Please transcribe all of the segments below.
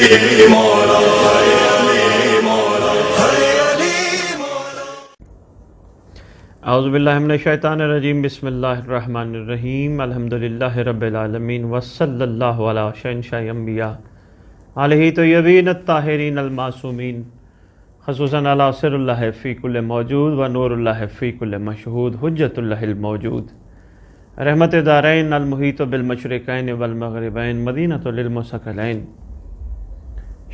علی مولا، ہے علی مولا، ہے علی مولا۔ اعوذ باللہ من الشیطان الرجیم، بسم اللہ الرحمن الرحیم، الحمدللہ رب العالمین، وصلی اللہ علی شہنشاہ انبیاء علیہ طیبین الطاہرین المعصومین، خصوصاً علی سر اللہ فی کل موجود و نور اللہ فی کل مشہود، حجت اللہ الموجود، رحمت دارین المحیط بالمشرقین والمغربین، مدینۃ للمثقلین،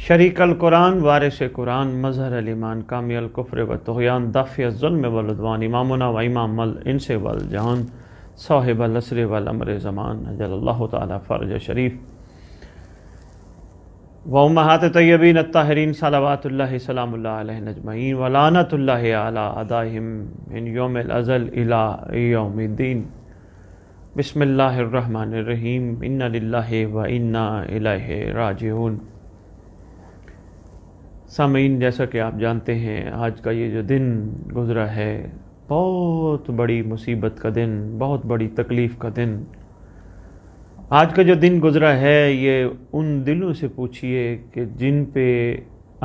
شریک القرآن، وارث قرآن، مظہر الایمان، کامی الکفر و طغیان، دافع الظلم والعدوان، امامنا و امام الانس والجان، صاحب العصر والامر زمان، اجل اللہ تعالی فرج شریف، و امہات طیبین الطاہرین، صلوات اللہ سلام اللہ علیہ اجمعین، و لعنت اللہ علی اعدائہم من یوم الازل الی یوم الدین۔ بسم اللہ الرحمن الرحیم، انا للہ و انا الیہ راجعون۔ سامعین، جیسا کہ آپ جانتے ہیں، آج کا یہ جو دن گزرا ہے بہت بڑی مصیبت کا دن، بہت بڑی تکلیف کا دن۔ آج کا جو دن گزرا ہے یہ ان دلوں سے پوچھئے کہ جن پہ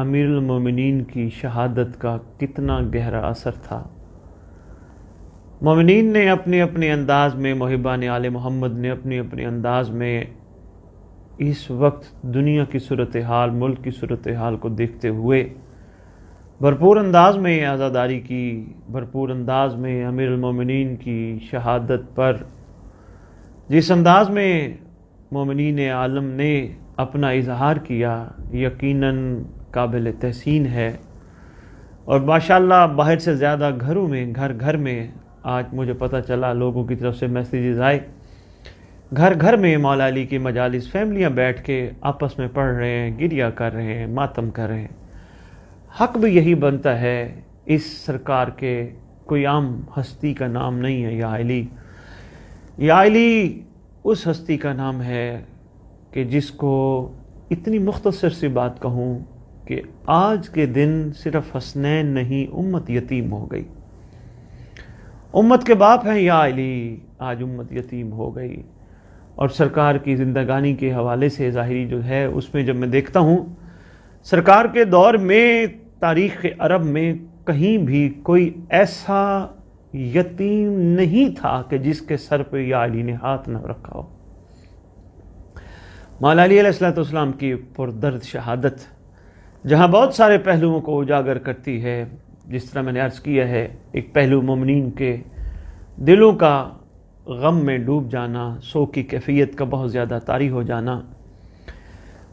امیر المومنین کی شہادت کا کتنا گہرا اثر تھا۔ مومنین نے اپنے اپنے انداز میں، محبان آل محمد نے اپنے اپنے انداز میں اس وقت دنیا کی صورتحال، ملک کی صورتحال کو دیکھتے ہوئے بھرپور انداز میں عزاداری کی، بھرپور انداز میں امیر المومنین کی شہادت پر جس انداز میں مومنین عالم نے اپنا اظہار کیا، یقیناً قابل تحسین ہے۔ اور ماشاءاللہ باہر سے زیادہ گھروں میں، گھر گھر میں آج مجھے پتہ چلا، لوگوں کی طرف سے میسیجز آئے، گھر گھر میں مولا علی کی مجالس، فیملیاں بیٹھ کے آپس میں پڑھ رہے ہیں، گریہ کر رہے ہیں، ماتم کر رہے ہیں۔ حق بھی یہی بنتا ہے، اس سرکار کے کوئی عام ہستی کا نام نہیں ہے یا علی۔ یا علی اس ہستی کا نام ہے کہ جس کو اتنی مختصر سی بات کہوں کہ آج کے دن صرف حسنین نہیں، امت یتیم ہو گئی۔ امت کے باپ ہیں یا علی، آج امت یتیم ہو گئی۔ اور سرکار کی زندگانی کے حوالے سے ظاہری جو ہے، اس میں جب میں دیکھتا ہوں، سرکار کے دور میں تاریخ عرب میں کہیں بھی کوئی ایسا یتیم نہیں تھا کہ جس کے سر پہ یا علی نے ہاتھ نہ رکھا ہو۔ مولا علی علیہ السلام کی پردرد شہادت جہاں بہت سارے پہلوؤں کو اجاگر کرتی ہے، جس طرح میں نے عرض کیا ہے، ایک پہلو مومنین کے دلوں کا غم میں ڈوب جانا، سو کی کیفیت کا بہت زیادہ طاری ہو جانا،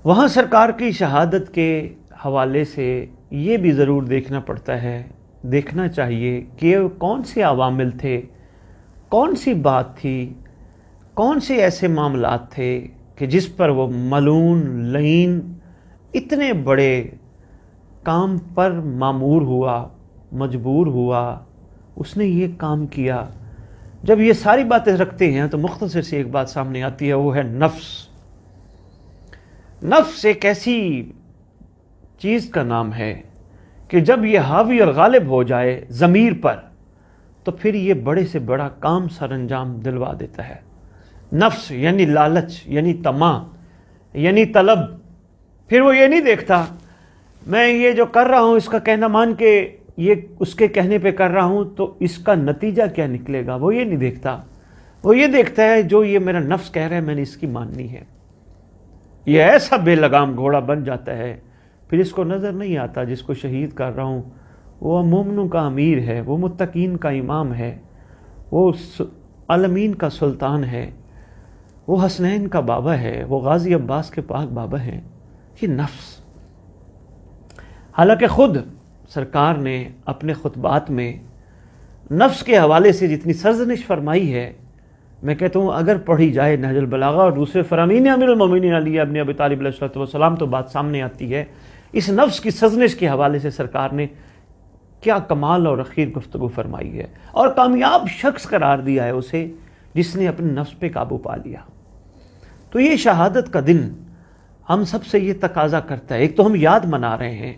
وہاں سرکار کی شہادت کے حوالے سے یہ بھی ضرور دیکھنا پڑتا ہے، دیکھنا چاہیے کہ کون سے عوامل تھے، کون سی بات تھی، کون سے ایسے معاملات تھے کہ جس پر وہ ملعون لعین اتنے بڑے کام پر مامور ہوا، مجبور ہوا، اس نے یہ کام کیا۔ جب یہ ساری باتیں رکھتے ہیں تو مختصر سے ایک بات سامنے آتی ہے، وہ ہے نفس۔ نفس ایک ایسی چیز کا نام ہے کہ جب یہ حاوی اور غالب ہو جائے ضمیر پر تو پھر یہ بڑے سے بڑا کام سر انجام دلوا دیتا ہے۔ نفس یعنی لالچ، یعنی طمع، یعنی طلب۔ پھر وہ یہ نہیں دیکھتا میں یہ جو کر رہا ہوں اس کا کہنا مان کے یہ اس کے کہنے پہ کر رہا ہوں تو اس کا نتیجہ کیا نکلے گا، وہ یہ نہیں دیکھتا۔ وہ یہ دیکھتا ہے جو یہ میرا نفس کہہ رہا ہے میں نے اس کی ماننی ہے۔ یہ ایسا بے لگام گھوڑا بن جاتا ہے، پھر اس کو نظر نہیں آتا جس کو شہید کر رہا ہوں وہ مومنوں کا امیر ہے، وہ متقین کا امام ہے، وہ عالمین کا سلطان ہے، وہ حسنین کا بابا ہے، وہ غازی عباس کے پاک بابا ہیں۔ یہ نفس، حالانکہ خود سرکار نے اپنے خطبات میں نفس کے حوالے سے جتنی سرزنش فرمائی ہے، میں کہتا ہوں اگر پڑھی جائے نہج البلاغہ اور دوسرے فرامین امیر المومنین علی ابن ابی طالب علیہ السلام تو بات سامنے آتی ہے۔ اس نفس کی سرزنش کے حوالے سے سرکار نے کیا کمال اور اخیر گفتگو فرمائی ہے، اور کامیاب شخص قرار دیا ہے اسے جس نے اپنے نفس پہ قابو پا لیا۔ تو یہ شہادت کا دن ہم سب سے یہ تقاضا کرتا ہے، ایک تو ہم یاد منا رہے ہیں،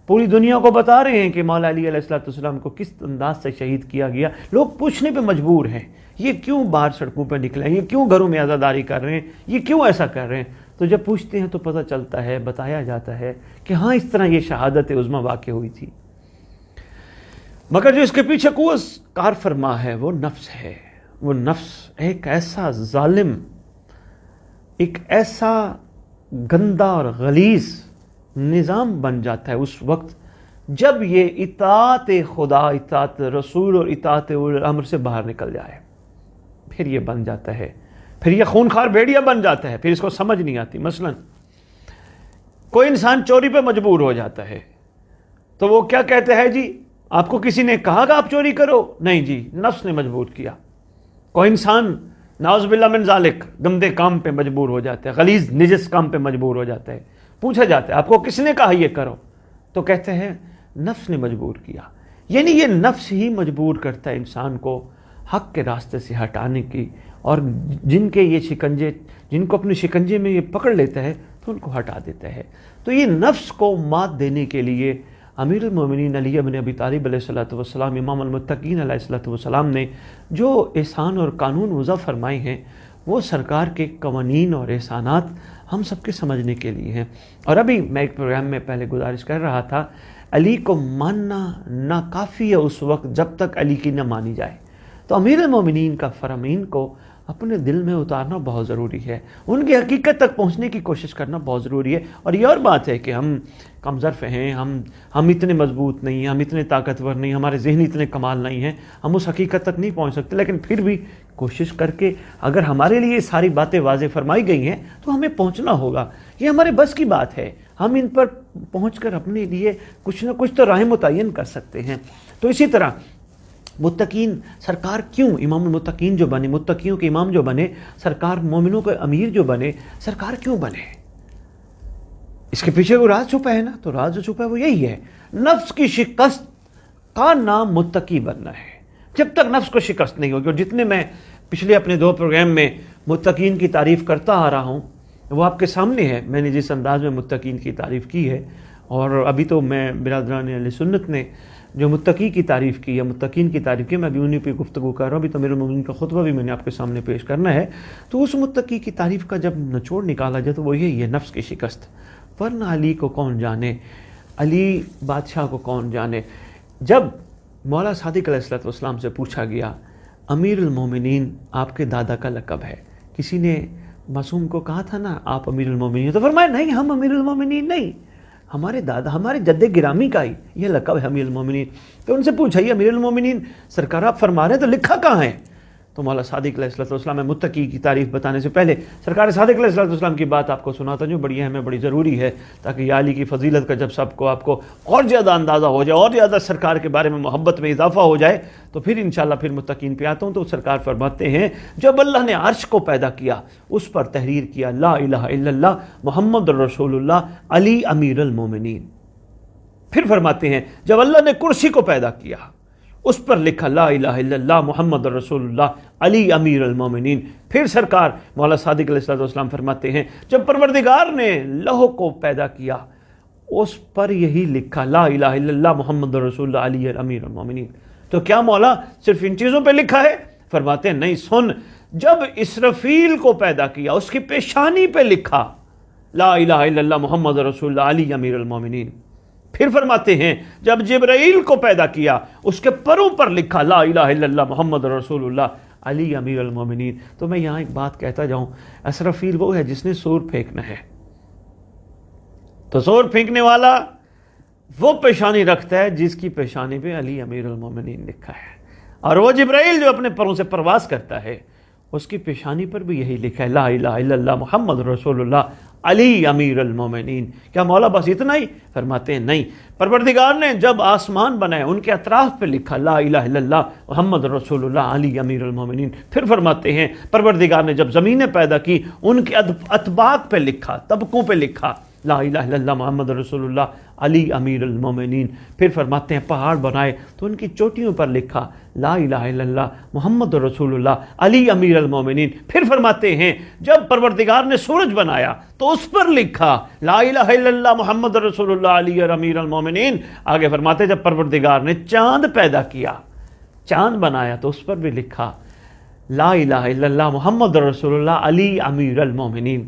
پوری دنیا کو بتا رہے ہیں کہ مولا علی علیہ السلام کو کس انداز سے شہید کیا گیا۔ لوگ پوچھنے پہ مجبور ہیں، یہ کیوں باہر سڑکوں پہ نکلے ہیں، یہ کیوں گھروں میں عزاداری کر رہے ہیں، یہ کیوں ایسا کر رہے ہیں؟ تو جب پوچھتے ہیں تو پتہ چلتا ہے، بتایا جاتا ہے کہ ہاں اس طرح یہ شہادت عظمیٰ واقع ہوئی تھی، مگر جو اس کے پیچھے قوت کار فرما ہے وہ نفس ہے۔ وہ نفس ایک ایسا ظالم، ایک ایسا گندا اور غلیظ نظام بن جاتا ہے اس وقت جب یہ اطاعت خدا، اطاعت رسول اور اطاعت اولی الامر سے باہر نکل جائے، پھر یہ بن جاتا ہے، پھر یہ خونخوار بھیڑیا بن جاتا ہے، پھر اس کو سمجھ نہیں آتی۔ مثلا کوئی انسان چوری پہ مجبور ہو جاتا ہے تو وہ کیا کہتے ہیں، جی آپ کو کسی نے کہا کہ آپ چوری کرو؟ نہیں جی، نفس نے مجبور کیا۔ کوئی انسان نعوذ باللہ من ذالک گندے کام پہ مجبور ہو جاتا ہے، غلیظ نجس کام پہ مجبور ہو جاتا ہے، پوچھا جاتا ہے آپ کو کس نے کہا یہ کرو؟ تو کہتے ہیں نفس نے مجبور کیا۔ یعنی یہ نفس ہی مجبور کرتا ہے انسان کو حق کے راستے سے ہٹانے کی، اور جن کے یہ شکنجے، جن کو اپنے شکنجے میں یہ پکڑ لیتا ہے تو ان کو ہٹا دیتا ہے۔ تو یہ نفس کو مات دینے کے لیے امیر المومنین علی بن ابی طالب علیہ الصلوۃ والسلام، امام المتقین علیہ الصلوۃ والسلام نے جو احسان اور قانون وضع فرمائے ہیں وہ سرکار کے قوانین اور احسانات ہم سب کے سمجھنے کے لیے ہیں۔ اور ابھی میں ایک پروگرام میں پہلے گزارش کر رہا تھا، علی کو ماننا ناکافی ہے اس وقت جب تک علی کی نہ مانی جائے۔ تو امیر المومنین کا فرامین کو اپنے دل میں اتارنا بہت ضروری ہے، ان کی حقیقت تک پہنچنے کی کوشش کرنا بہت ضروری ہے۔ اور یہ اور بات ہے کہ ہم کم ظرف ہیں، ہم اتنے مضبوط نہیں ہیں، ہم اتنے طاقتور نہیں، ہمارے ذہن اتنے کمال نہیں ہیں، ہم اس حقیقت تک نہیں پہنچ سکتے، لیکن پھر بھی کوشش کر کے اگر ہمارے لیے ساری باتیں واضح فرمائی گئی ہیں تو ہمیں پہنچنا ہوگا۔ یہ ہمارے بس کی بات ہے، ہم ان پر پہنچ کر اپنے لیے کچھ نہ کچھ تو راہ متعین کر سکتے ہیں۔ تو اسی طرح متقین سرکار کیوں امام المتقین جو بنے، متقیوں کے امام جو بنے، سرکار مومنوں کے امیر جو بنے، سرکار کیوں بنے؟ اس کے پیچھے وہ راز چھپا ہے نا، تو راز جو چھپا ہے وہ یہی ہے، نفس کی شکست کا نام متقی بننا ہے۔ جب تک نفس کو شکست نہیں ہوگی، اور جتنے میں پچھلے اپنے 2 پروگرام میں متقین کی تعریف کرتا آ رہا ہوں وہ آپ کے سامنے ہے، میں نے جس انداز میں متقین کی تعریف کی ہے، اور ابھی تو میں برادران اہل سنت نے جو متقی کی تعریف کی ہے، متقین کی تعریف کی، میں ابھی انہیں پہ گفتگو کر رہا ہوں۔ ابھی تو امیر المومنین کا خطبہ بھی میں نے آپ کے سامنے پیش کرنا ہے۔ تو اس متقی کی تعریف کا جب نچوڑ نکالا جائے تو وہ یہی ہے، نفس کی شکست۔ ورنہ علی کو کون جانے، علی بادشاہ کو کون جانے۔ جب مولا صادق علیہ الصلوۃ والسلام سے پوچھا گیا امیر المومنین آپ کے دادا کا لقب ہے، کسی نے معصوم کو کہا تھا نا آپ امیر المومنین، تو فرمایا نہیں، ہم امیر المومنین نہیں، ہمارے دادا، ہمارے جد گرامی کا ہی یہ لقب ہے امیر المومنین۔ تو ان سے پوچھا یہ امیر المومنین سرکار آپ فرما رہے ہیں تو لکھا کہاں ہے؟ تو مولا صادق علیہ الصلوۃ والسلام میں متقی کی تعریف بتانے سے پہلے سرکار صادق علیہ الصلوۃ والسلام کی بات آپ کو سناتا جو بڑی اہم ہے، بڑی ضروری ہے، تاکہ یہ علی کی فضیلت کا جب سب کو آپ کو اور زیادہ اندازہ ہو جائے، اور زیادہ سرکار کے بارے میں محبت میں اضافہ ہو جائے، تو پھر انشاءاللہ پھر متقین پہ آتا ہوں۔ تو سرکار فرماتے ہیں جب اللہ نے عرش کو پیدا کیا اس پر تحریر کیا لا الہ الا اللہ محمد رسول اللہ علی امیر المومنین۔ پھر فرماتے ہیں جب اللہ نے کرسی کو پیدا کیا اس پر لکھا لا الہ الا اللہ محمد رسول اللہ علی امیر المومنین۔ پھر سرکار مولا صادق علیہ الصلوۃ والسلام فرماتے ہیں جب پروردگار نے لوح کو پیدا کیا اس پر یہی لکھا لا الہ الا اللہ محمد رسول اللہ علی امیر المومنین۔ تو کیا مولا صرف ان چیزوں پہ لکھا ہے؟ فرماتے ہیں نہیں، سن، جب اسرافیل کو پیدا کیا اس کی پیشانی پہ لکھا لا الہ الا اللہ محمد رسول اللہ علی امیر المومنین۔ پھر فرماتے ہیں جب جبرائیل کو پیدا کیا اس کے پروں پر لکھا لا الہ الا اللہ محمد رسول اللہ علی امیر المومنین۔ تو میں یہاں ایک بات کہتا جاؤں، اسرافیل وہ ہے جس نے سور پھینکنا ہے، تو سور پھینکنے والا وہ پیشانی رکھتا ہے جس کی پیشانی پہ علی امیر المومنین لکھا ہے، اور وہ جبرائیل جو اپنے پروں سے پرواز کرتا ہے اس کی پیشانی پر بھی یہی لکھا ہے لا الہ الا اللہ محمد رسول اللہ علی امیر المومنین۔ کیا مولا بس اتنا ہی؟ فرماتے ہیں نہیں، پروردگار نے جب آسمان بنائے ان کے اطراف پہ لکھا لا الہ الا اللہ محمد رسول اللہ علی امیر المومنین۔ پھر فرماتے ہیں پروردگار نے جب زمینیں پیدا کی ان کے اطباق پہ لکھا، طبقوں پہ لکھا لا الہ الا اللہ محمد رسول اللہ علی امیر المومنین۔ پھر فرماتے ہیں پہاڑ بنائے تو ان کی چوٹیوں پر لکھا لا الہ الا اللہ محمد رسول اللہ علی امیر المومنین۔ پھر فرماتے ہیں جب پروردگار نے سورج بنایا تو اس پر لکھا لا الہ الا اللہ محمد رسول اللہ علی امیر المومنین۔ آگے فرماتے ہیں جب پروردگار نے چاند پیدا کیا، چاند بنایا تو اس پر بھی لکھا لا الہ الا اللہ محمد رسول اللہ علی امیر المومنین۔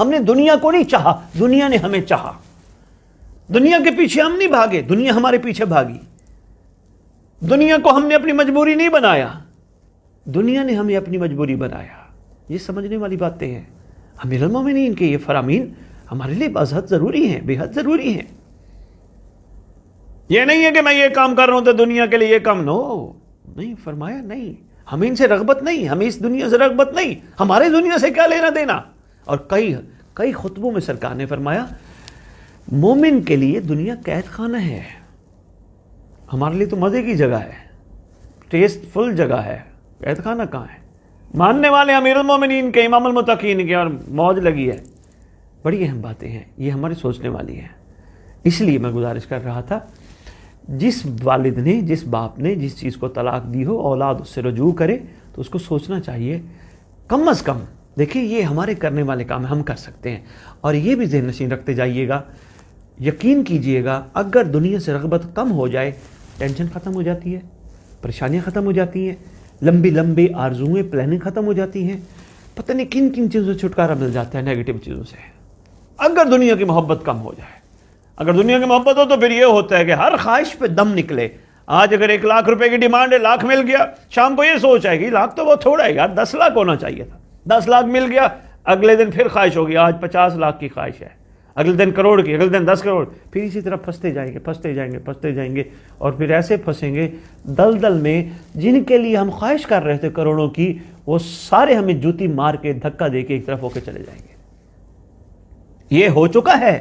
ہم نے دنیا کو نہیں چاہا، دنیا نے ہمیں چاہا۔ دنیا کے پیچھے ہم نہیں بھاگے، دنیا ہمارے پیچھے بھاگی۔ دنیا کو ہم نے اپنی مجبوری نہیں بنایا، دنیا نے ہمیں اپنی مجبوری بنایا۔ یہ سمجھنے والی باتیں ہیں۔ امیر المومنین کے یہ فرامین ہمارے لیے بہت ضروری ہیں، بے حد ضروری ہیں۔ یہ نہیں ہے کہ میں یہ کام کر رہا ہوں تو دنیا کے لیے یہ کام، نو، نہیں فرمایا، نہیں، ہمیں ان سے رغبت نہیں، ہمیں اس دنیا سے رغبت نہیں، ہمارے دنیا سے کیا لینا دینا۔ اور کئی خطبوں میں سرکار نے فرمایا مومن کے لیے دنیا قید خانہ ہے، ہمارے لیے تو مزے کی جگہ ہے، ٹیسٹ فل جگہ ہے، قید خانہ کہاں ہے؟ ماننے والے امیر المومنین کے، امام المتقین کے، اور موج لگی ہے۔ بڑی اہم باتیں ہیں، یہ ہماری سوچنے والی ہیں۔ اس لیے میں گزارش کر رہا تھا، جس والد نے، جس باپ نے جس چیز کو طلاق دی ہو، اولاد اس سے رجوع کرے تو اس کو سوچنا چاہیے کم از کم، دیکھیں یہ ہمارے کرنے والے کام ہم کر سکتے ہیں۔ اور یہ بھی ذہن نشین رکھتے جائیے گا، یقین کیجئے گا، اگر دنیا سے رغبت کم ہو جائے، ٹینشن ختم ہو جاتی ہے، پریشانیاں ختم ہو جاتی ہیں، لمبی آرزویں، پلاننگ ختم ہو جاتی ہیں، پتہ نہیں کن کن چیزوں سے چھٹکارا مل جاتا ہے، نیگیٹو چیزوں سے۔ اگر دنیا کی محبت کم ہو جائے، اگر دنیا کی محبت ہو تو پھر یہ ہوتا ہے کہ ہر خواہش پہ دم نکلے۔ آج اگر 1 لاکھ روپے کی ڈیمانڈ ہے، لاکھ مل گیا، شام کو یہ سوچ آئے گی لاکھ تو وہ تھوڑا ہے یار، 10 لاکھ ہونا چاہیے تھا، 10 لاکھ مل گیا، اگلے دن پھر خواہش ہوگی، آج 50 لاکھ کی خواہش ہے، اگلے دن کروڑ کی، اگلے دن 10 کروڑ، پھر اسی طرح پھنستے جائیں گے، اور پھر ایسے پھنسیں گے دلدل میں، جن کے لیے ہم خواہش کر رہے تھے کروڑوں کی، وہ سارے ہمیں جوتی مار کے، دھکا دے کے ایک طرف ہو کے چلے جائیں گے۔ یہ ہو چکا ہے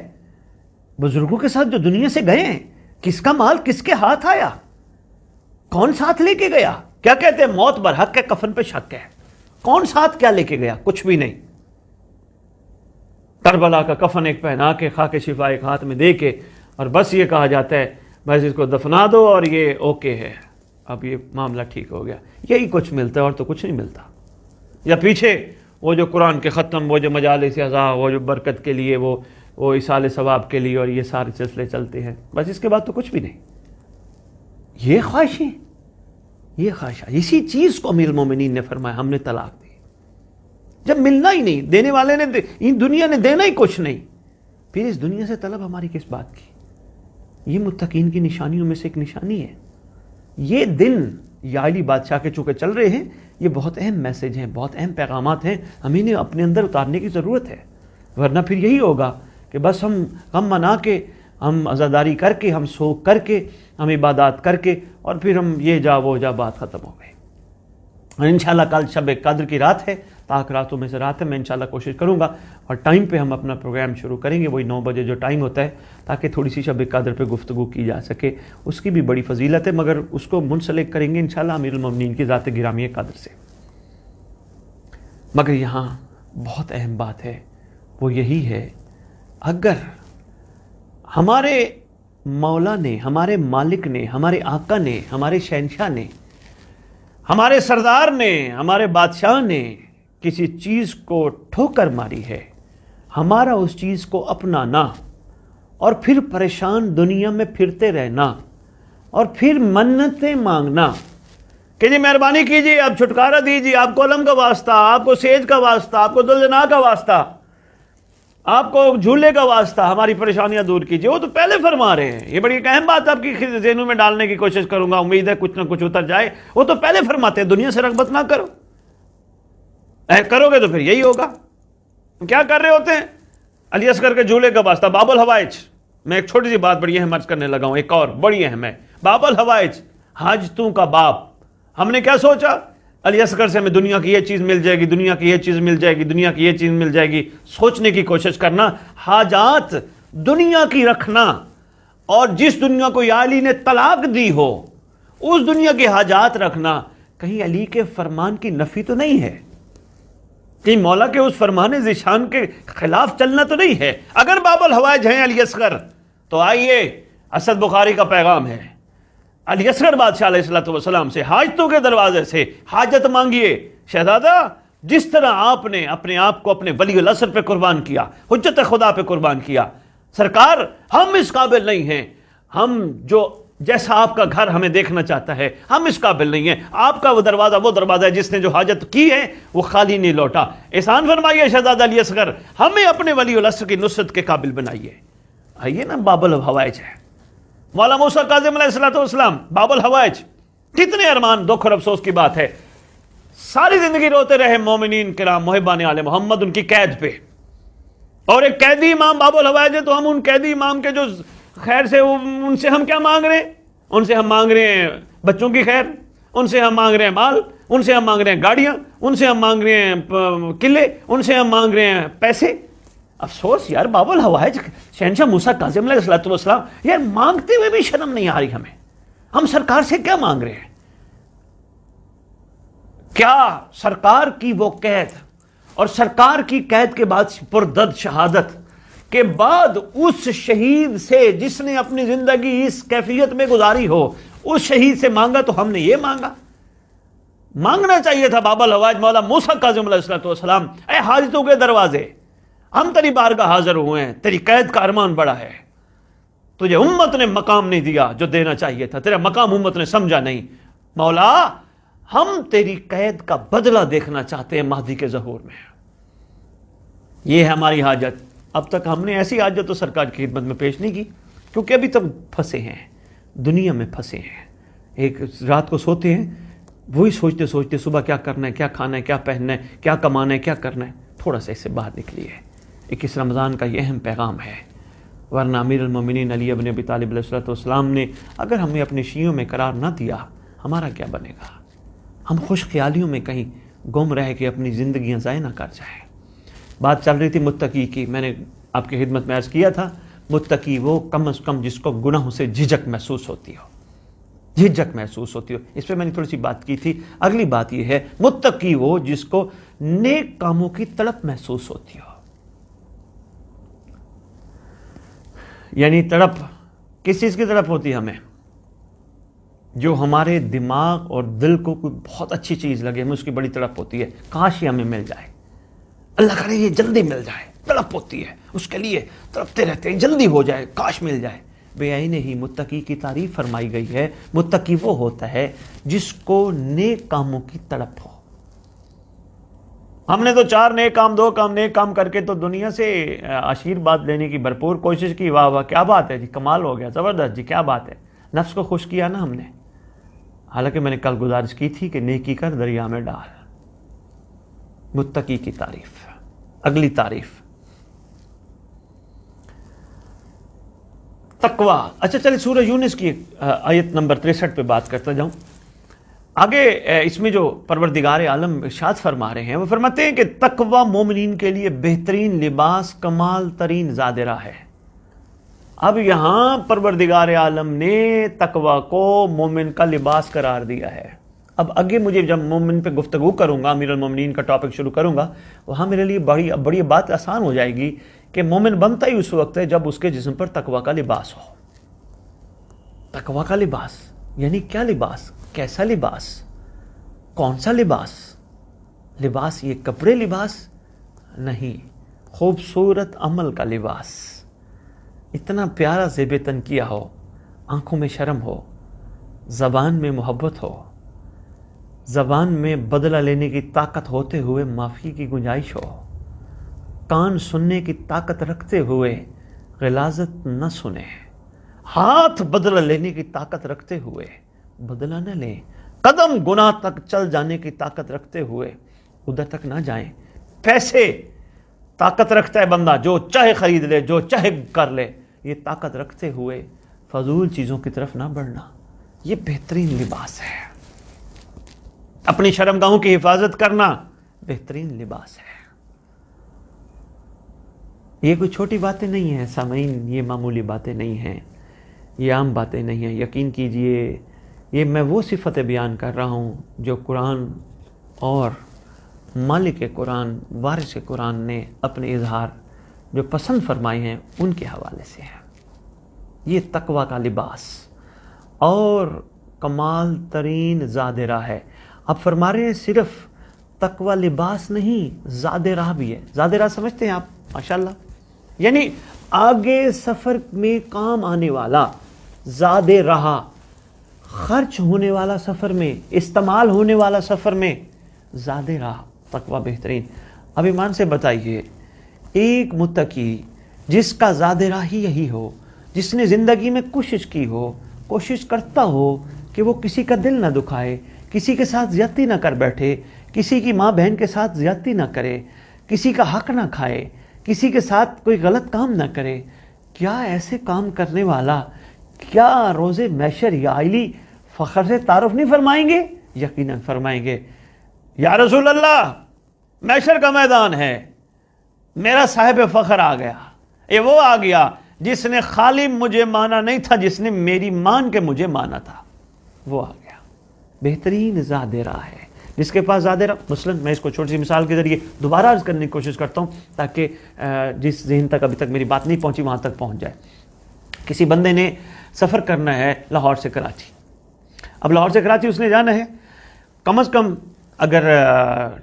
بزرگوں کے ساتھ جو دنیا سے گئے ہیں۔ کس کا مال کس کے ہاتھ آیا، کون ساتھ لے کے گیا؟ کیا کہتے ہیں، موت برحق ہے، کفن پہ شک ہے۔ کون ساتھ کیا لے کے گیا؟ کچھ بھی نہیں۔ کربلا کا کفن ایک پہنا کے، خاک شفا ایک ہاتھ میں دے کے، اور بس یہ کہا جاتا ہے بس اس کو دفنا دو اور یہ اوکے ہے، اب یہ معاملہ ٹھیک ہو گیا۔ یہی کچھ ملتا ہے اور تو کچھ نہیں ملتا۔ یا پیچھے وہ جو قرآن کے ختم، وہ جو مجالس اعزاء، وہ جو برکت کے لیے، وہ ایصال ثواب کے لیے، اور یہ سارے سلسلے چلتے ہیں، بس اس کے بعد تو کچھ بھی نہیں۔ یہ خواہشیں، یہ خواہشات، اسی چیز کو امیر المومنین نے فرمایا ہم نے طلاق دی۔ جب ملنا ہی نہیں، دینے والے نے، ان دنیا نے دینا ہی کچھ نہیں، پھر اس دنیا سے طلب ہماری کس بات کی؟ یہ متقین کی نشانیوں میں سے ایک نشانی ہے۔ یہ دن یا علی بادشاہ کے چونکہ چل رہے ہیں، یہ بہت اہم میسج ہیں، بہت اہم پیغامات ہیں، ہمیں انہیں اپنے اندر اتارنے کی ضرورت ہے، ورنہ پھر یہی ہوگا کہ بس ہم غم منا کے، ہم عزاداری کر کے، ہم سوگ کر کے، ہم عبادات کر کے، اور پھر ہم یہ جا وہ جا، بات ختم ہو گئی۔ اور انشاءاللہ کل شب قدر کی رات ہے، پاک راتوں میں سے رات ہے، میں انشاءاللہ کوشش کروں گا اور ٹائم پہ ہم اپنا پروگرام شروع کریں گے، وہی 9 بجے جو ٹائم ہوتا ہے، تاکہ تھوڑی سی شب قدر پہ گفتگو کی جا سکے۔ اس کی بھی بڑی فضیلت ہے، مگر اس کو منسلک کریں گے انشاءاللہ امیر المومنین کی ذات گرامی قدر سے۔ مگر یہاں بہت اہم بات ہے، وہ یہی ہے، اگر ہمارے مولا نے، ہمارے مالک نے، ہمارے آقا نے، ہمارے شہنشاہ نے، ہمارے سردار نے، ہمارے بادشاہ نے کسی چیز کو ٹھوکر ماری ہے، ہمارا اس چیز کو اپنانا اور پھر پریشان دنیا میں پھرتے رہنا اور پھر منتیں مانگنا کہ جی مہربانی کیجیے، آپ چھٹکارا دیجیے، آپ کو علم کا واسطہ، آپ کو سیج کا واسطہ، آپ کو ذوالجناح کا واسطہ، آپ کو جھولے کا واسطہ، ہماری پریشانیاں دور کیجیے، وہ تو پہلے فرما رہے ہیں۔ یہ بڑی ایک اہم بات آپ کی ذہنوں میں ڈالنے کی کوشش کروں گا، امید ہے کچھ نہ کچھ اتر جائے۔ وہ تو پہلے فرماتے ہیں دنیا سے رغبت نہ کرو، کرو گے تو پھر یہی ہوگا۔ کیا کر رہے ہوتے ہیں؟ علی اصغر کے جھولے کا واسطہ، باب الحوائج۔ میں ایک چھوٹی سی بات بڑی اہم عرض کرنے لگا ہوں، ایک اور بڑی اہم ہے، باب الحوائج، حاجتوں کا باب۔ ہم نے کیا سوچا؟ علی اصغر سے ہمیں دنیا کی یہ چیز مل جائے گی، دنیا کی یہ چیز مل جائے گی، دنیا کی یہ چیز مل جائے گی، سوچنے کی کوشش کرنا، حاجات دنیا کی رکھنا، اور جس دنیا کو یا علی نے طلاق دی ہو اس دنیا کی حاجات رکھنا، کہیں علی کے فرمان کی نفی تو نہیں ہے، کہیں مولا کے اس فرمان ذیشان کے خلاف چلنا تو نہیں ہے۔ اگر باب الحوائج ہیں علی اصغر، تو آئیے اسد بخاری کا پیغام ہے، علی اصغر بادشاہ علیہ الصلوۃ والسلام سے حاجتوں کے دروازے سے حاجت مانگیے۔ شہزادہ، جس طرح آپ نے اپنے آپ کو اپنے ولی العصر پہ قربان کیا، حجت خدا پہ قربان کیا، سرکار ہم اس قابل نہیں ہیں، ہم جو جیسا آپ کا گھر ہمیں دیکھنا چاہتا ہے، ہم اس قابل نہیں ہیں. آپ کا وہ دروازہ ہے جس نے جو حاجت کی ہے وہ خالی نہیں لوٹا. احسان فرمائیے شہزادہ علی اصغر، ہمیں اپنے ولی العصر کی نصرت کے قابل بنائیے. آئیے نا، باب الحوائج ہے. مولا موسیٰ کاظم علیہ السلام، باب الحوائج، کتنے ارمان، دکھ اور افسوس کی بات ہے. ساری زندگی روتے رہے مومنین کرام محبان آل محمد ان کی قید پہ، اور ایک قیدی امام باب الحوائج ہے. تو ہم ان قیدی امام کے جو خیر سے ان سے ہم کیا مانگ رہے ہیں؟ ان سے ہم مانگ رہے ہیں بچوں کی خیر، ان سے ہم مانگ رہے ہیں مال، ان سے ہم مانگ رہے ہیں گاڑیاں، ان سے ہم مانگ رہے ہیں قلعے، ان سے ہم مانگ رہے ہیں پیسے. افسوس یار، باب الحوائج شہنشاہ موسیٰ کاظم علیہ السلام، یار مانگتے ہوئے بھی شرم نہیں آ رہی ہمیں. ہم سرکار سے کیا مانگ رہے ہیں؟ کیا سرکار کی وہ قید اور سرکار کی قید کے بعد پردرد شہادت کے بعد اس شہید سے جس نے اپنی زندگی اس کیفیت میں گزاری ہو، اس شہید سے مانگا تو ہم نے یہ مانگا. مانگنا چاہیے تھا باب الحوائج مولا موسیٰ کاظم علیہ السلام، اے حاجتوں کے دروازے، ہم تیری بارگاہ حاضر ہوئے ہیں، تیری قید کا ارمان بڑا ہے، تجھے امت نے مقام نہیں دیا جو دینا چاہیے تھا، تیرا مقام امت نے سمجھا نہیں. مولا ہم تیری قید کا بدلہ دیکھنا چاہتے ہیں مہدی کے ظہور میں. یہ ہے ہماری حاجت. اب تک ہم نے ایسی حاجت تو سرکار کی خدمت میں پیش نہیں کی، کیونکہ ابھی تک پھنسے ہیں، دنیا میں پھنسے ہیں. ایک رات کو سوتے ہیں وہی سوچتے سوچتے صبح کیا کرنا ہے، کیا کھانا ہے، کیا پہننا ہے، کیا کمانا ہے، کیا کرنا ہے. تھوڑا سا اس سے باہر نکلیے. ایک اس رمضان کا یہ اہم پیغام ہے. ورنہ امیر المومنین علی ابن ابی طالب علیہ السلام نے اگر ہمیں اپنے شیعوں میں قرار نہ دیا، ہمارا کیا بنے گا؟ ہم خوش خیالیوں میں کہیں گم رہ کے اپنی زندگیاں ضائع نہ کر جائیں. بات چل رہی تھی متقی کی. میں نے آپ کی خدمت میں عرض کیا تھا، متقی وہ کم از کم جس کو گناہوں سے جھجک محسوس ہوتی ہو، جھجک محسوس ہوتی ہو. اس پہ میں نے تھوڑی سی بات کی تھی. اگلی بات یہ ہے، متقی وہ جس کو نیک کاموں کی تڑپ محسوس ہوتی ہو. یعنی تڑپ کس چیز کی تڑپ ہوتی ہے ہمیں؟ جو ہمارے دماغ اور دل کو کوئی بہت اچھی چیز لگے، ہمیں اس کی بڑی تڑپ ہوتی ہے. کاش یہ ہمیں مل جائے، اللہ کرے یہ جلدی مل جائے. تڑپ ہوتی ہے، اس کے لیے تڑپتے رہتے ہیں، جلدی ہو جائے، کاش مل جائے. بے عین ہی متقی کی تعریف فرمائی گئی ہے. متقی وہ ہوتا ہے جس کو نیک کاموں کی تڑپ ہو. ہم نے تو 4 نیک کام 2 کام نیک کام کر کے تو دنیا سے آشیرواد لینے کی بھرپور کوشش کی. واہ واہ کیا بات ہے جی، کمال ہو گیا، زبردست جی، کیا بات ہے. نفس کو خوش کیا نا ہم نے. حالانکہ میں نے کل گزارش کی تھی کہ نیکی کر دریا میں ڈال. متقی کی تعریف. اگلی تعریف تقوی. اچھا چلے سورہ یونس کی آیت نمبر 63 پہ بات کرتا جاؤں. آگے اس میں جو پروردگار عالم ارشاد فرما رہے ہیں، وہ فرماتے ہیں کہ تقوی مومنین کے لیے بہترین لباس، کمال ترین زادرہ ہے. اب یہاں پروردگار عالم نے تقوی کو مومن کا لباس قرار دیا ہے. اب آگے مجھے جب مومن پہ گفتگو کروں گا، امیر المومنین کا ٹاپک شروع کروں گا، وہاں میرے لیے بڑی بات آسان ہو جائے گی کہ مومن بنتا ہی اس وقت ہے جب اس کے جسم پر تقوی کا لباس ہو. تقوی کا لباس یعنی کیا لباس؟ کیسا لباس؟ کون سا لباس؟ لباس یہ کپڑے لباس نہیں، خوبصورت عمل کا لباس. اتنا پیارا زیب تن کیا ہو، آنکھوں میں شرم ہو، زبان میں محبت ہو، زبان میں بدلہ لینے کی طاقت ہوتے ہوئے معافی کی گنجائش ہو، کان سننے کی طاقت رکھتے ہوئے غلاظت نہ سنے، ہاتھ بدلہ لینے کی طاقت رکھتے ہوئے بدلہ نہ لیں، قدم گناہ تک چل جانے کی طاقت رکھتے ہوئے ادھر تک نہ جائیں. پیسے طاقت رکھتا ہے بندہ، جو چاہے خرید لے، جو چاہے کر لے. یہ طاقت رکھتے ہوئے فضول چیزوں کی طرف نہ بڑھنا، یہ بہترین لباس ہے. اپنی شرمگاہوں کی حفاظت کرنا بہترین لباس ہے. یہ کوئی چھوٹی باتیں نہیں ہیں سامعین، یہ معمولی باتیں نہیں ہیں، یہ عام باتیں نہیں ہیں. یقین کیجئے یہ میں وہ صفتیں بیان کر رہا ہوں جو قرآن اور مالک قرآن، وارث قرآن نے اپنے اظہار جو پسند فرمائے ہیں ان کے حوالے سے ہے. یہ تقوی کا لباس اور کمال ترین زادرہ ہے. اب فرما رہے ہیں صرف تقوی لباس نہیں، زادرہ بھی ہے. زادرہ سمجھتے ہیں آپ؟ ماشاءاللہ. یعنی آگے سفر میں کام آنے والا زاد راہ، خرچ ہونے والا سفر میں، استعمال ہونے والا سفر میں زاد راہ، تقوی بہترین۔ اب ایمان سے بتائیے، ایک متقی جس کا زاد راہ ہی یہی ہو، جس نے زندگی میں کوشش کی ہو، کوشش کرتا ہو کہ وہ کسی کا دل نہ دکھائے، کسی کے ساتھ زیادتی نہ کر بیٹھے، کسی کی ماں بہن کے ساتھ زیادتی نہ کرے، کسی کا حق نہ کھائے، کسی کے ساتھ کوئی غلط کام نہ کرے، کیا ایسے کام کرنے والا کیا روز محشر یا علی فخر سے تعارف نہیں فرمائیں گے؟ یقیناً فرمائیں گے، یا رسول اللہ محشر کا میدان ہے، میرا صاحب فخر آ گیا، یہ وہ آ گیا جس نے خالی مجھے مانا نہیں تھا، جس نے میری مان کے مجھے مانا تھا، وہ آ گیا۔ بہترین زاد راہ ہے جس کے پاس زاد راہ۔ مثلاً میں اس کو چھوٹی سی مثال کے ذریعے دوبارہ عرض کرنے کی کوشش کرتا ہوں تاکہ جس ذہن تک ابھی تک میری بات نہیں پہنچی وہاں تک پہنچ جائے۔ کسی بندے نے سفر کرنا ہے لاہور سے کراچی، اب لاہور سے کراچی اس نے جانا ہے، کم از کم اگر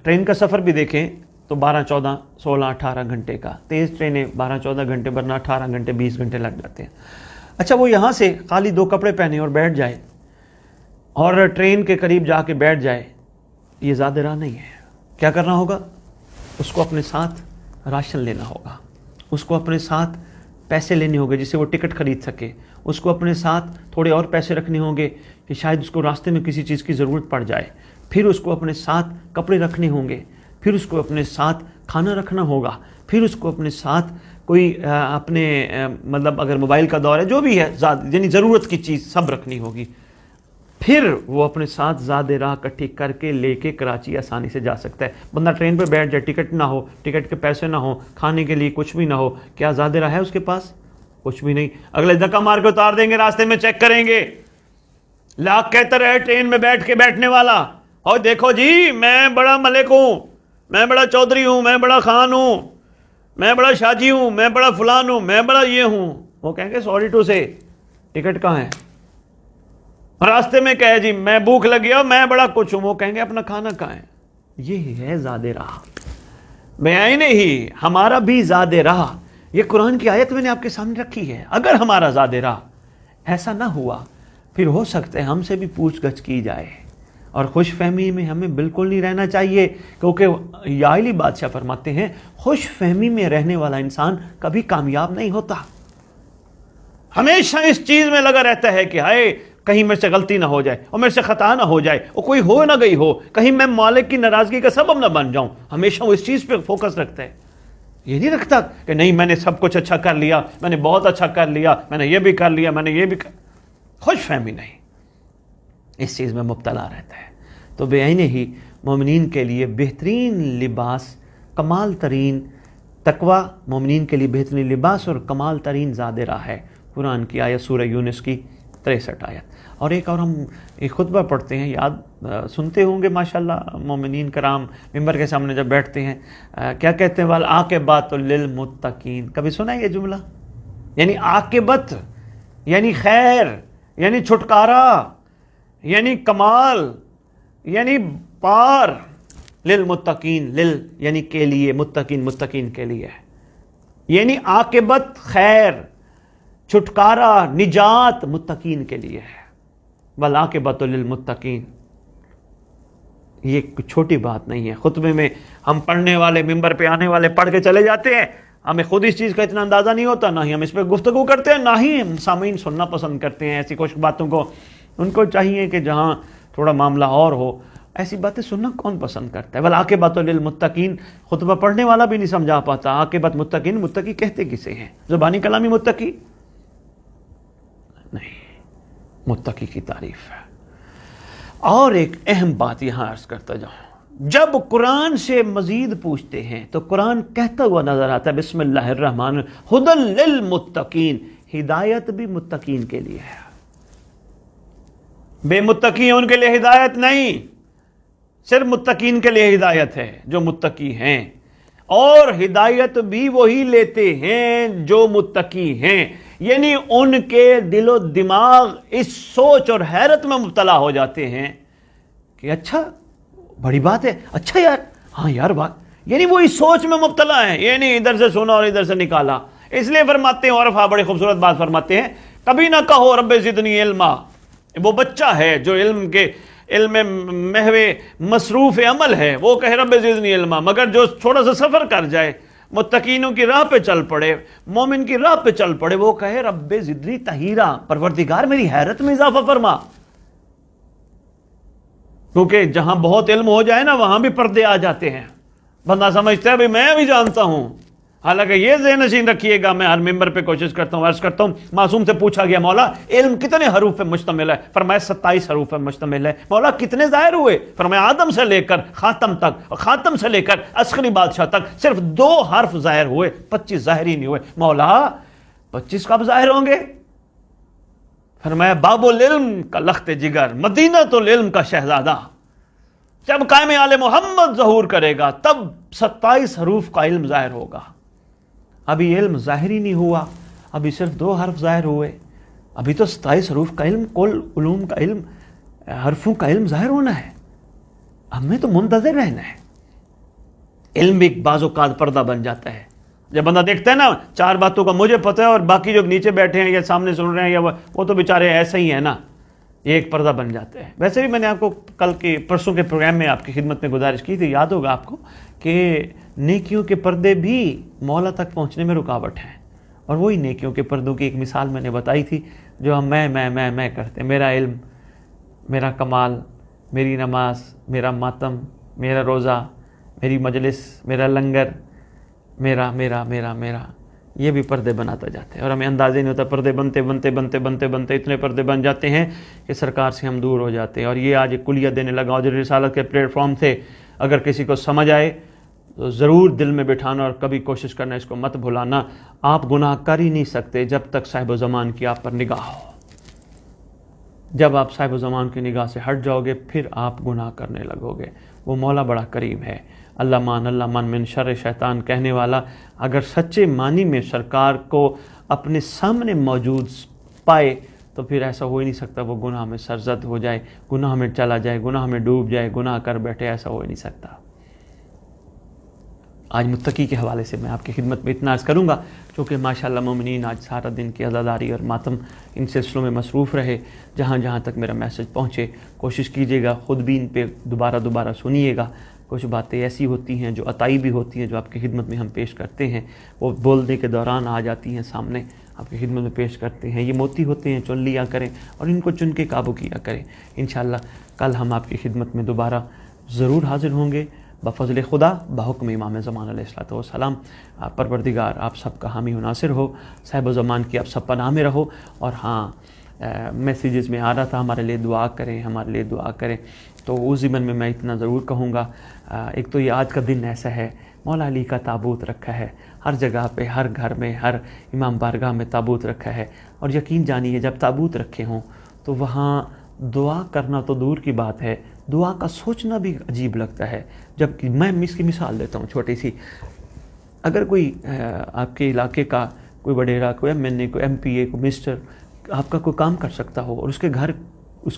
ٹرین کا سفر بھی دیکھیں تو 12 14 16 18 گھنٹے کا، تیز ٹرینیں 12 14 گھنٹے ورنہ 18 گھنٹے 20 گھنٹے لگ جاتے ہیں۔ اچھا وہ یہاں سے خالی 2 کپڑے پہنے اور بیٹھ جائے اور ٹرین کے قریب جا کے بیٹھ جائے، یہ زاد راہ نہیں ہے۔ کیا کرنا ہوگا؟ اس کو اپنے ساتھ راشن لینا ہوگا، اس کو اپنے ساتھ پیسے لینے ہوں گے جس سے وہ ٹکٹ خرید سکے، اس کو اپنے ساتھ تھوڑے اور پیسے رکھنے ہوں گے کہ شاید اس کو راستے میں کسی چیز کی ضرورت پڑ جائے، پھر اس کو اپنے ساتھ کپڑے رکھنے ہوں گے، پھر اس کو اپنے ساتھ کھانا رکھنا ہوگا، پھر اس کو اپنے ساتھ کوئی اپنے مطلب اگر موبائل کا دور ہے جو بھی ہے یعنی ضرورت کی چیز سب رکھنی ہوگی، پھر وہ اپنے ساتھ زاد راہ اکٹھی کر کے لے کے کراچی آسانی سے جا سکتا ہے۔ بندہ ٹرین پہ بیٹھ جائے، ٹکٹ نہ ہو، ٹکٹ کے پیسے نہ ہو، کھانے کے لیے کچھ بھی نہ ہو، کیا زاد راہ ہے اس کے پاس؟ کچھ بھی نہیں۔ اگلے دھکا مار کے اتار دیں گے، راستے میں چیک کریں گے، لاکھ کہتا رہے ٹرین میں بیٹھ کے بیٹھنے والا، اور دیکھو جی میں بڑا ملک ہوں، میں بڑا چودھری ہوں، میں بڑا خان ہوں، میں بڑا شاجی ہوں، میں بڑا فلان ہوں، میں بڑا یہ ہوں، وہ کہیں گے سوری ٹو سے ٹکٹ کہاں ہے؟ راستے میں کہے جی میں بھوک لگی ہو، میں بڑا کچھ ہوں، وہ کہیں گے اپنا کھانا کہاں ہے؟ یہ ہے زاد راہ۔ میں نہیں، ہمارا بھی زاد راہ، یہ قرآن کی آیت میں نے آپ کے سامنے رکھی ہے۔ اگر ہمارا زاد راہ ایسا نہ ہوا پھر ہو سکتا ہے ہم سے بھی پوچھ گچھ کی جائے، اور خوش فہمی میں ہمیں بالکل نہیں رہنا چاہیے، کیونکہ یعلی بادشاہ فرماتے ہیں خوش فہمی میں رہنے والا انسان کبھی کامیاب نہیں ہوتا، ہمیشہ اس چیز میں لگا رہتا ہے کہ ہائے کہیں میرے سے غلطی نہ ہو جائے اور میرے سے خطا نہ ہو جائے اور کوئی ہو نہ گئی ہو، کہیں میں مالک کی ناراضگی کا سبب نہ بن جاؤں، ہمیشہ وہ اس چیز پہ فوکس رکھتا ہے۔ یہ نہیں رکھتا کہ نہیں میں نے سب کچھ اچھا کر لیا، میں نے بہت اچھا کر لیا، میں نے یہ بھی کر لیا، میں نے یہ بھی کر، خوش فہمی نہیں، اس چیز میں مبتلا رہتا ہے۔ تو بے عینی ہی مومنین کے لیے بہترین لباس، کمال ترین تقوی مومنین کے لیے بہترین لباس اور کمال ترین زاد راہ ہے۔ قرآن کی آیت سورہ یونس کی 63 آیت۔ اور ایک اور ہم ایک خطبہ پڑھتے ہیں، یاد سنتے ہوں گے ماشاءاللہ مومنین کرام ممبر کے سامنے جب بیٹھتے ہیں، کیا کہتے ہیں؟ والعاقبۃ للمتقین۔ کبھی سنا ہے یہ جملہ؟ یعنی عاقبت یعنی خیر، یعنی چھٹکارا، یعنی کمال، یعنی پار، للمتقین، یعنی کے لیے، متقین کے لیے، یعنی عاقبت خیر، چھٹکارا، نجات متقین کے لیے ہے۔ والعاقبۃ للمتقین، یہ کوئی چھوٹی بات نہیں ہے۔ خطبے میں ہم پڑھنے والے، ممبر پہ آنے والے پڑھ کے چلے جاتے ہیں، ہمیں خود اس چیز کا اتنا اندازہ نہیں ہوتا، نہ ہی ہم اس پہ گفتگو کرتے ہیں، نہ ہی ہم سامعین سننا پسند کرتے ہیں ایسی خشک باتوں کو۔ ان کو چاہیے کہ جہاں تھوڑا معاملہ اور ہو، ایسی باتیں سننا کون پسند کرتا ہے؟ والعاقبۃ للمتقین، خطبہ پڑھنے والا بھی نہیں سمجھا پاتا عاقبت متقین، متقی کہتے کسے ہیں؟ زبانی کلامی متقی نہیں، متقی کی تعریف ہے۔ اور ایک اہم بات یہاں عرض کرتا جاؤں، جب قرآن سے مزید پوچھتے ہیں تو قرآن کہتا ہوا نظر آتا ہے بسم اللہ الرحمن ہدی للمتقین، ہدایت بھی متقین کے لیے ہے۔ بے متقی ہیں ان کے لیے ہدایت نہیں، صرف متقین کے لیے ہدایت ہے جو متقی ہیں، اور ہدایت بھی وہی لیتے ہیں جو متقی ہیں، یعنی ان کے دل و دماغ اس سوچ اور حیرت میں مبتلا ہو جاتے ہیں کہ اچھا بڑی بات ہے، اچھا یار، ہاں یار بات، یعنی وہ اس سوچ میں مبتلا ہے، یعنی ادھر سے سنا اور ادھر سے نکالا۔ اس لیے فرماتے ہیں عرفہ بڑی خوبصورت بات فرماتے ہیں کبھی نہ کہو رب زدنی علما. وہ بچہ ہے جو علم محو مصروف عمل ہے، وہ کہے رب زدنی علما، مگر جو تھوڑا سا سفر کر جائے، متقینوں کی راہ پہ چل پڑے، مومن کی راہ پہ چل پڑے، وہ کہے رب زدنی طہیرا، پروردگار میری حیرت میں اضافہ فرما. کیونکہ جہاں بہت علم ہو جائے نا وہاں بھی پردے آ جاتے ہیں. بندہ سمجھتا ہے بھی میں بھی جانتا ہوں، حالانکہ یہ ذہن نشین رکھیے گا. میں ہر ممبر پہ کوشش کرتا ہوں، عرض کرتا ہوں، معصوم سے پوچھا گیا مولا علم کتنے حروف پہ مشتمل ہے؟ فرمایا 27 حروف پہ مشتمل ہے. مولا کتنے ظاہر ہوئے؟ فرمایا آدم سے لے کر خاتم تک، اور خاتم سے لے کر عسکری بادشاہ تک صرف 2 حرف ظاہر ہوئے، 25 ظاہر ہی نہیں ہوئے. مولا 25 کب ظاہر ہوں گے؟ فرمایا باب العلم کا لخت جگر، مدینہ تو العلم کا شہزادہ. جب قائم آل محمد ظہور کرے گا تب 27 حروف کا علم ظاہر ہوگا. ابھی علم ظاہر ہی نہیں ہوا، ابھی صرف 2 حرف ظاہر ہوئے. ابھی تو 27 حروف کا علم، کل علوم کا علم، حرفوں کا علم ظاہر ہونا ہے. ہمیں تو منتظر رہنا ہے. علم بھی بعض اوقات پردہ بن جاتا ہے. جب بندہ دیکھتا ہے نا 4 باتوں کا مجھے پتہ ہے اور باقی جو نیچے بیٹھے ہیں یا سامنے سن رہے ہیں یا وہ تو بیچارے ایسے ہی ہیں نا، یہ ایک پردہ بن جاتا ہے. ویسے بھی میں نے آپ کو کل کے پرسوں کے پروگرام میں آپ کی خدمت میں گزارش کی تھی، یاد ہوگا آپ کو، کہ نیکیوں کے پردے بھی مولا تک پہنچنے میں رکاوٹ ہیں. اور وہی نیکیوں کے پردوں کی ایک مثال میں نے بتائی تھی، جو ہم میں کرتے ہیں. میرا علم، میرا کمال، میری نماز، میرا ماتم، میرا روزہ، میری مجلس، میرا لنگر، میرا میرا میرا میرا یہ بھی پردے بناتا جاتے ہیں اور ہمیں اندازے نہیں ہوتا. پردے بنتے بنتے بنتے بنتے بنتے اتنے پردے بن جاتے ہیں کہ سرکار سے ہم دور ہو جاتے ہیں. اور یہ آج ایک کلیہ دینے لگا، اور جو رسالت کے پلیٹ فارم تھے، اگر کسی کو سمجھ آئے تو ضرور دل میں بٹھانا اور کبھی کوشش کرنا، اس کو مت بھلانا. آپ گناہ کر ہی نہیں سکتے جب تک صاحب و زمان کی آپ پر نگاہ ہو. جب آپ صاحب و زمان کی نگاہ سے ہٹ جاؤ گے پھر آپ گناہ کرنے لگو گے. وہ مولا بڑا کریم ہے. اللہ مان من شر شیطان کہنے والا اگر سچے معنی میں سرکار کو اپنے سامنے موجود پائے تو پھر ایسا ہو ہی نہیں سکتا وہ گناہ میں سرزد ہو جائے، گناہ میں چلا جائے، گناہ میں ڈوب جائے، گناہ کر بیٹھے. ایسا ہو ہی نہیں سکتا. آج متقی کے حوالے سے میں آپ کی خدمت میں اتنا عرض کروں گا، چونکہ ماشاءاللہ مومنین آج سارا دن کی عزاداری اور ماتم ان سلسلوں میں مصروف رہے. جہاں جہاں تک میرا میسج پہنچے کوشش کیجیے گا، خود بھی ان پہ دوبارہ سنیے گا. کچھ باتیں ایسی ہوتی ہیں جو عطائی بھی ہوتی ہیں، جو آپ کی خدمت میں ہم پیش کرتے ہیں، وہ بولنے کے دوران آ جاتی ہیں سامنے، آپ کی خدمت میں پیش کرتے ہیں. یہ موتی ہوتے ہیں، چن لیا کریں اور ان کو چن کے قابو کیا کریں. انشاءاللہ کل ہم آپ کی خدمت میں دوبارہ ضرور حاضر ہوں گے بفضل خدا، بحکم امام زمان علیہ الصلوۃ والسلام. پروردگار آپ سب کا حامی و ناصر ہو، صاحب و زمان کی آپ سب پناہ میں رہو. اور ہاں، میسیجز میں آ رہا تھا ہمارے لیے دعا کریں، ہمارے لیے دعا کریں. تو اس ضمن میں میں اتنا ضرور کہوں گا، ایک تو یہ آج کا دن ایسا ہے، مولا علی کا تابوت رکھا ہے ہر جگہ پہ، ہر گھر میں، ہر امام بارگاہ میں تابوت رکھا ہے. اور یقین جانیے جب تابوت رکھے ہوں تو وہاں دعا کرنا تو دور کی بات ہے، دعا کا سوچنا بھی عجیب لگتا ہے. جب میں اس کی مثال دیتا ہوں چھوٹی سی. اگر کوئی آپ کے علاقے کا کوئی وڈیرا، کوئی ایم این اے، کوئی ایم پی اے، کوئی منسٹر آپ کا کوئی کام کر سکتا ہو اور اس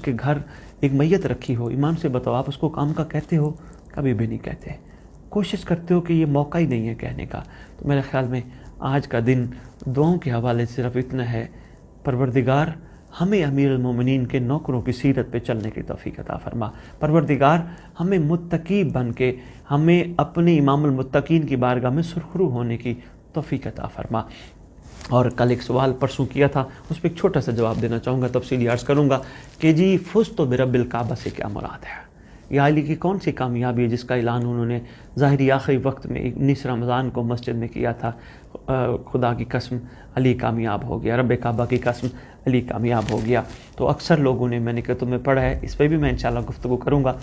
کے گھر ایک میت رکھی ہو، ایمان سے بتاؤ آپ اس کو کام کا کہتے ہو؟ کبھی بھی نہیں کہتے. کوشش کرتے ہو کہ یہ موقع ہی نہیں ہے کہنے کا. تو میرے خیال میں آج کا دن دعاؤں کے حوالے سے صرف اتنا ہے، پروردگار ہمیں امیر المومنین کے نوکروں کی سیرت پہ چلنے کی توفیق عطا فرما. پروردگار ہمیں متقی بن کے ہمیں اپنے امام المتقین کی بارگاہ میں سرخرو ہونے کی توفیق عطا فرما. اور کل ایک سوال پرسوں کیا تھا، اس پہ ایک چھوٹا سا جواب دینا چاہوں گا، تفصیلی عرض کروں گا کہ جی فزت برب الکعبہ سے کیا مراد ہے؟ یہ علی کی کون سی کامیابی ہے جس کا اعلان انہوں نے ظاہری آخری وقت میں 19 رمضان کو مسجد میں کیا تھا؟ خدا کی قسم علی کامیاب ہو گیا، رب کعبہ کی قسم علی کامیاب ہو گیا. تو اکثر لوگوں نے، میں نے کہا تمہیں پڑھا ہے، اس پہ بھی میں انشاءاللہ گفتگو کروں گا،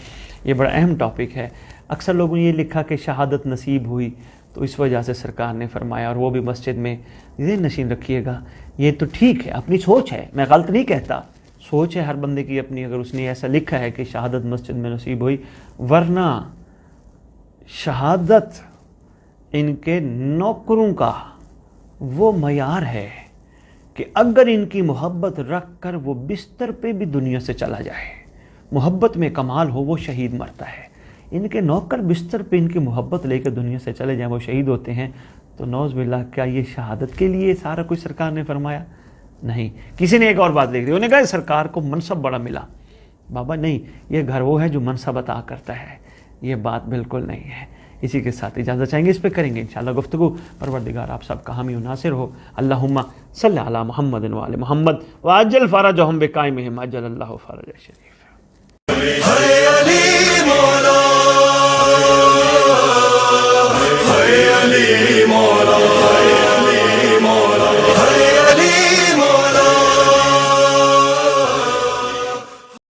یہ بڑا اہم ٹاپک ہے. اکثر لوگوں نے یہ لکھا کہ شہادت نصیب ہوئی تو اس وجہ سے سرکار نے فرمایا، اور وہ بھی مسجد میں. ذہن نشین رکھیے گا، یہ تو ٹھیک ہے، اپنی سوچ ہے، میں غلط نہیں کہتا، سوچ ہے ہر بندے کی اپنی. اگر اس نے ایسا لکھا ہے کہ شہادت مسجد میں نصیب ہوئی، ورنہ شہادت ان کے نوکروں کا وہ معیار ہے کہ اگر ان کی محبت رکھ کر وہ بستر پہ بھی دنیا سے چلا جائے، محبت میں کمال ہو، وہ شہید مرتا ہے. ان کے نوکر بستر پہ ان کی محبت لے کے دنیا سے چلے جائیں، وہ شہید ہوتے ہیں. تو نعوذ باللہ، کیا یہ شہادت کے لیے سارا کچھ سرکار نے فرمایا؟ نہیں. کسی نے ایک اور بات لکھ دی, انہوں نے کہا سرکار کو منصب بڑا ملا. بابا نہیں, یہ گھر وہ ہے جو منصب عطا کرتا ہے, یہ بات بالکل نہیں ہے. اسی کے ساتھ اجازت چاہیں گے, اس پہ کریں گے انشاءاللہ گفتگو. پروردگار آپ سب کا حامی و ناصر ہو. اللہم صلی علی محمد و آل محمد وعجل فرجہم بقائمہم عجل اللہ فرج شریف. ہے علی مولا